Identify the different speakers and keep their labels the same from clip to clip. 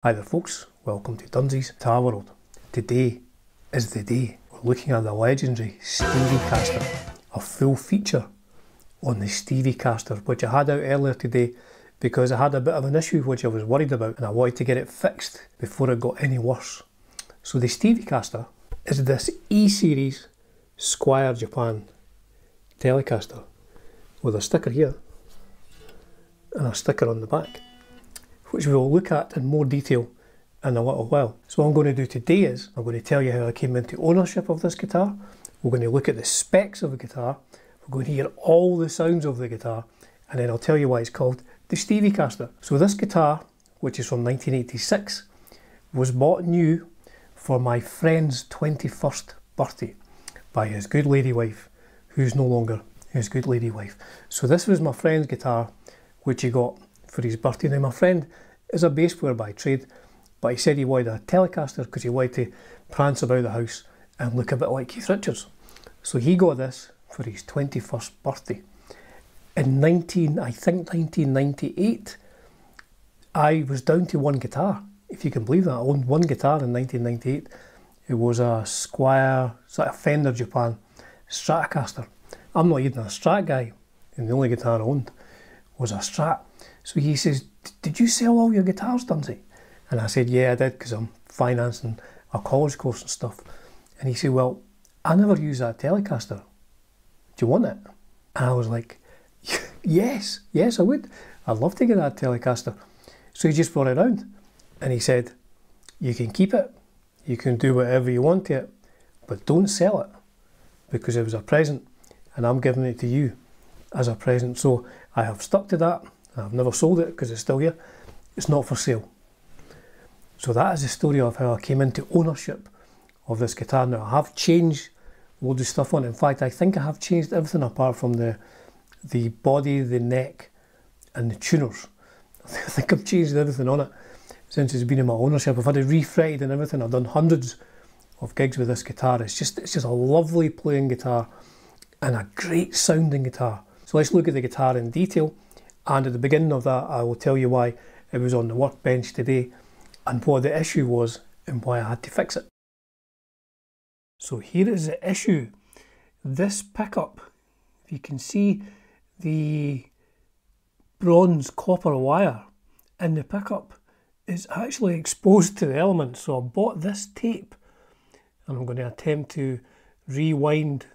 Speaker 1: Hi there folks, welcome to Dunsy's Guitar World. Today is the day we're looking at the legendary Steviecaster, a full feature on the Steviecaster, which I had out earlier today because I had a bit of an issue which I was worried about and I wanted to get it fixed before it got any worse. So the Steviecaster is this E-Series SQUIER Japan Telecaster with a sticker here and a sticker on the back, which we will look at in more detail in a little while. So what I'm going to do today is, I'm going to tell you how I came into ownership of this guitar, we're going to look at the specs of the guitar, we're going to hear all the sounds of the guitar, and then I'll tell you why it's called the Steviecaster. So this guitar, which is from 1986, was bought new for my friend's 21st birthday by his good lady wife, who's no longer his good lady wife. So this was my friend's guitar, which he got for his birthday. Now my friend is a bass player by trade, but he said he wanted a Telecaster because he wanted to prance about the house and look a bit like Keith Richards. So he got this for his 21st birthday. In 1998, I was down to one guitar, if you can believe that. I owned one guitar in 1998. It was a SQUIER, sort of Fender Japan Stratocaster. I'm not even a Strat guy, and the only guitar I owned was a Strat. So he says, "Did you sell all your guitars, Dunsy?" And I said, "Yeah, I did, because I'm financing a college course and stuff." And he said, "Well, I never use that Telecaster. Do you want it?" And I was like, yes, I would. I'd love to get that Telecaster. So he just brought it round and he said, "You can keep it, you can do whatever you want to it, but don't sell it, because it was a present and I'm giving it to you as a present." So I have stuck to that. I've never sold it because it's still here. It's not for sale. So that is the story of how I came into ownership of this guitar. Now I have changed loads of stuff on it. In fact, I think I have changed everything apart from the body, the neck and the tuners. I think I've changed everything on it since it's been in my ownership. I've had it refretted and everything. I've done hundreds of gigs with this guitar. It's just a lovely playing guitar and a great sounding guitar. So let's look at the guitar in detail. And at the beginning of that, I will tell you why it was on the workbench today and what the issue was and why I had to fix it. So here is the issue. This pickup, if you can see the bronze copper wire in the pickup, is actually exposed to the elements. So I bought this tape and I'm going to attempt to rewind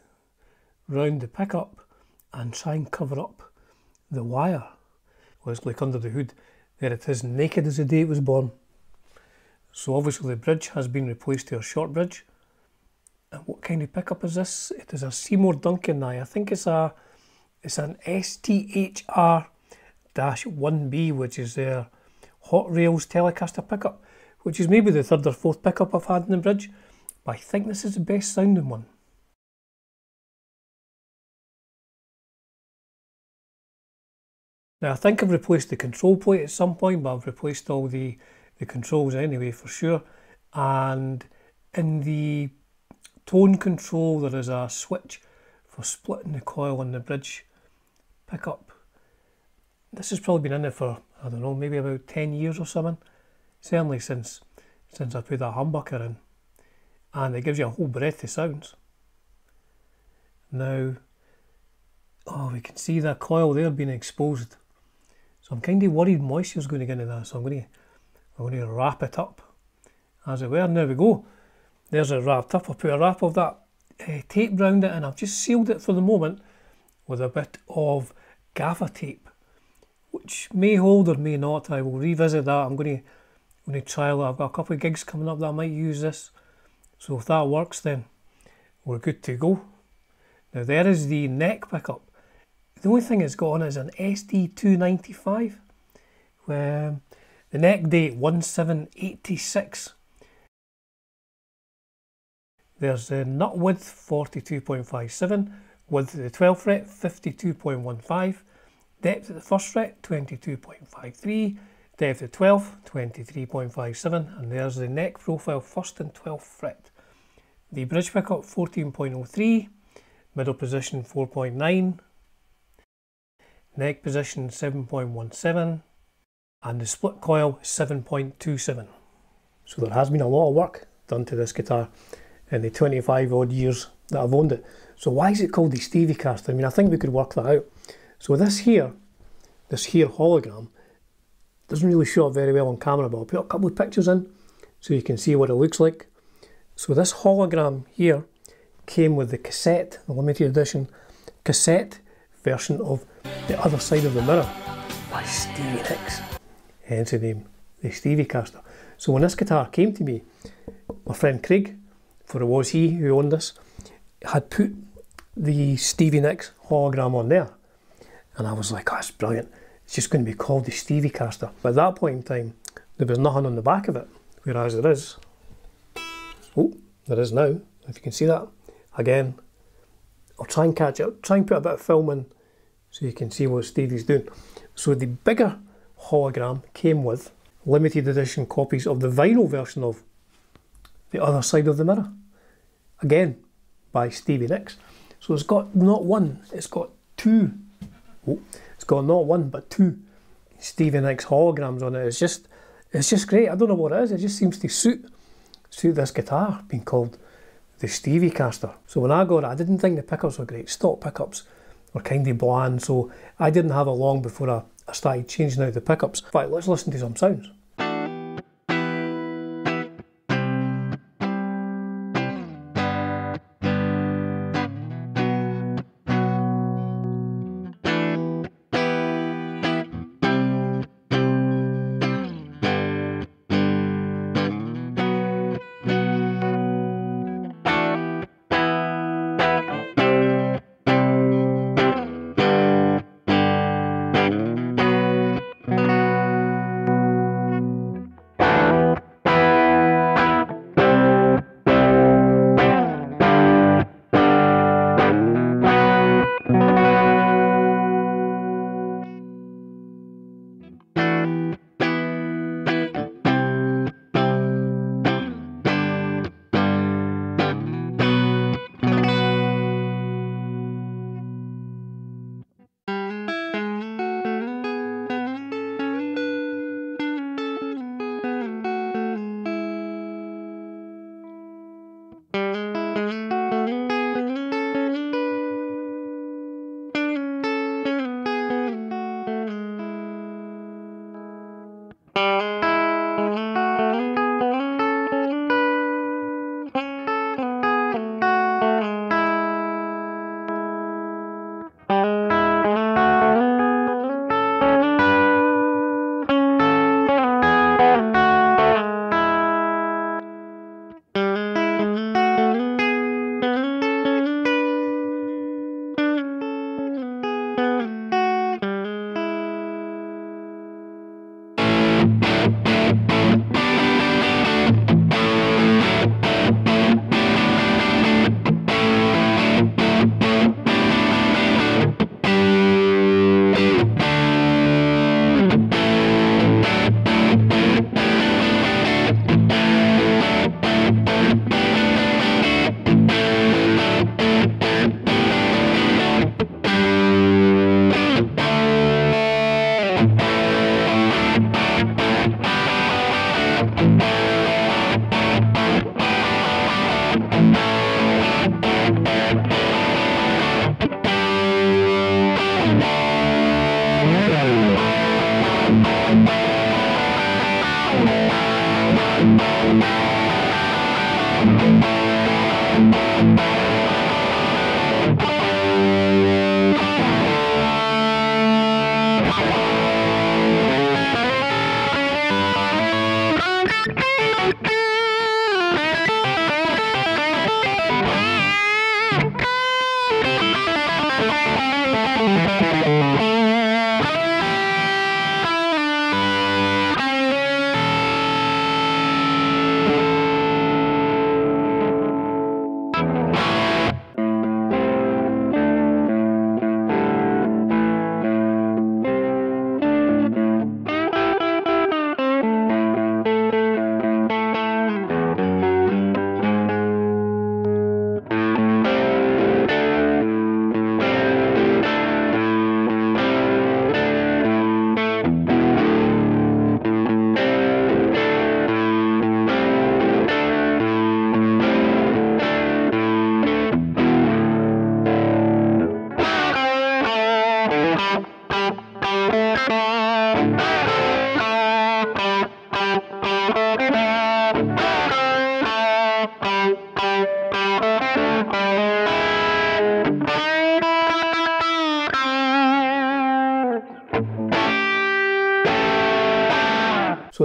Speaker 1: round the pickup and try and cover up the wire. Well, it's like under the hood. There it is, naked as the day it was born. So obviously the bridge has been replaced to a short bridge. And what kind of pickup is this? It is a Seymour Duncan. I think it's an STHR-1B, which is their Hot Rails Telecaster pickup, which is maybe the third or fourth pickup I've had in the bridge, but I think this is the best sounding one. Now I think I've replaced the control plate at some point, but I've replaced all the controls anyway for sure. And in the tone control there is a switch for splitting the coil on the bridge pickup. This has probably been in there for, I don't know, maybe about 10 years or something. Certainly since I put that humbucker in. And it gives you a whole breadth of sounds. Now, oh, we can see that coil there being exposed. So I'm kind of worried moisture is going to get into that, so I'm going to wrap it up, as it were. And there we go. There's it wrapped up. I put a wrap of that tape round it, and I've just sealed it for the moment with a bit of gaffer tape, which may hold or may not. I will revisit that. I'm going to trial it. I've got a couple of gigs coming up that I might use this. So if that works, then we're good to go. Now there is the neck pickup. The only thing it's got on it is an SD295, where the neck date 1786. There's the nut width 42.57, width at the 12th fret 52.15, depth at the 1st fret 22.53, depth at 12th 23.57, and there's the neck profile 1st and 12th fret. The bridge pickup 14.03, middle position 4.9, neck position 7.17, and the split coil is 7.27. So there has been a lot of work done to this guitar in the 25 odd years that I've owned it. So why is it called the Steviecaster? I mean, I think we could work that out. So this here hologram doesn't really show up very well on camera, but I'll put a couple of pictures in so you can see what it looks like. So this hologram here came with the cassette, the limited edition cassette version of The Other Side of the Mirror by Stevie Nicks, hence the name, the Steviecaster. So when this guitar came to me, my friend Craig, for it was he who owned this, had put the Stevie Nicks hologram on there, and I was like, oh, that's brilliant, it's just going to be called the Steviecaster. But at that point in time, there was nothing on the back of it, whereas there is. Oh, there is now, if you can see that. Again, I'll try and catch it, try and put a bit of film in so you can see what Stevie's doing. So the bigger hologram came with limited edition copies of the vinyl version of The Other Side of the Mirror, again by Stevie Nicks. So it's got not one, it's got two. Oh, it's got not one but two Stevie Nicks holograms on it. It's just great. I don't know what it is. It just seems to suit this guitar being called the Steviecaster. So when I got it, I didn't think the pickups were great. Stock pickups were kind of bland, so I didn't have it long before I started changing out the pickups. Right, let's listen to some sounds.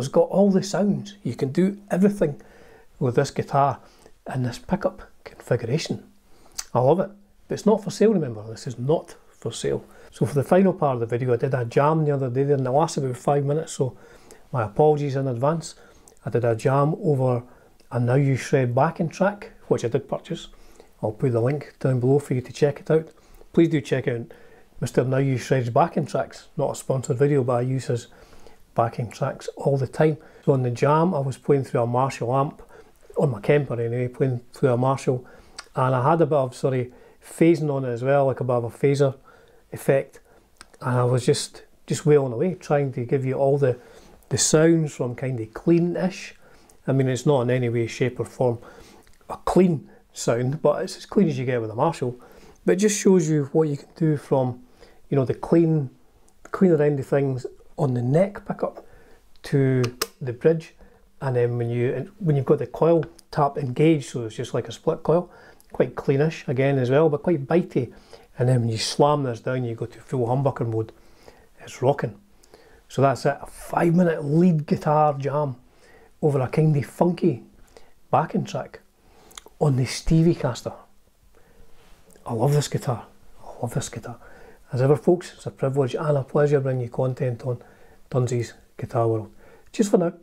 Speaker 1: it's got all the sounds. You can do everything with this guitar and this pickup configuration. I love it. But it's not for sale, remember. This is not for sale. So for the final part of the video, I did a jam the other day there, and it lasted about 5 minutes, so my apologies in advance. I did a jam over a Now You Shred backing track, which I did purchase. I'll put the link down below for you to check it out. Please do check out Mr. Now You Shred's backing tracks. Not a sponsored video, but I use his backing tracks all the time. So on the jam, I was playing through a Marshall amp, on my Kemper anyway, playing through a Marshall, and I had a bit of phasing on it as well, like a bit of a phaser effect, and I was just wailing away, trying to give you all the sounds from kind of clean-ish. I mean, it's not in any way, shape or form a clean sound, but it's as clean as you get with a Marshall. But it just shows you what you can do from, you know, the cleaner end of things on the neck pickup to the bridge, and then when you've got the coil tap engaged, so it's just like a split coil, quite cleanish again as well, but quite bitey. And then when you slam this down, you go to full humbucker mode. It's rocking. So that's it, a 5-minute lead guitar jam over a kind of funky backing track on the Steviecaster. I love this guitar. I love this guitar. As ever, folks, it's a privilege and a pleasure bringing you content on Dunsy's Guitar World. Cheers for now.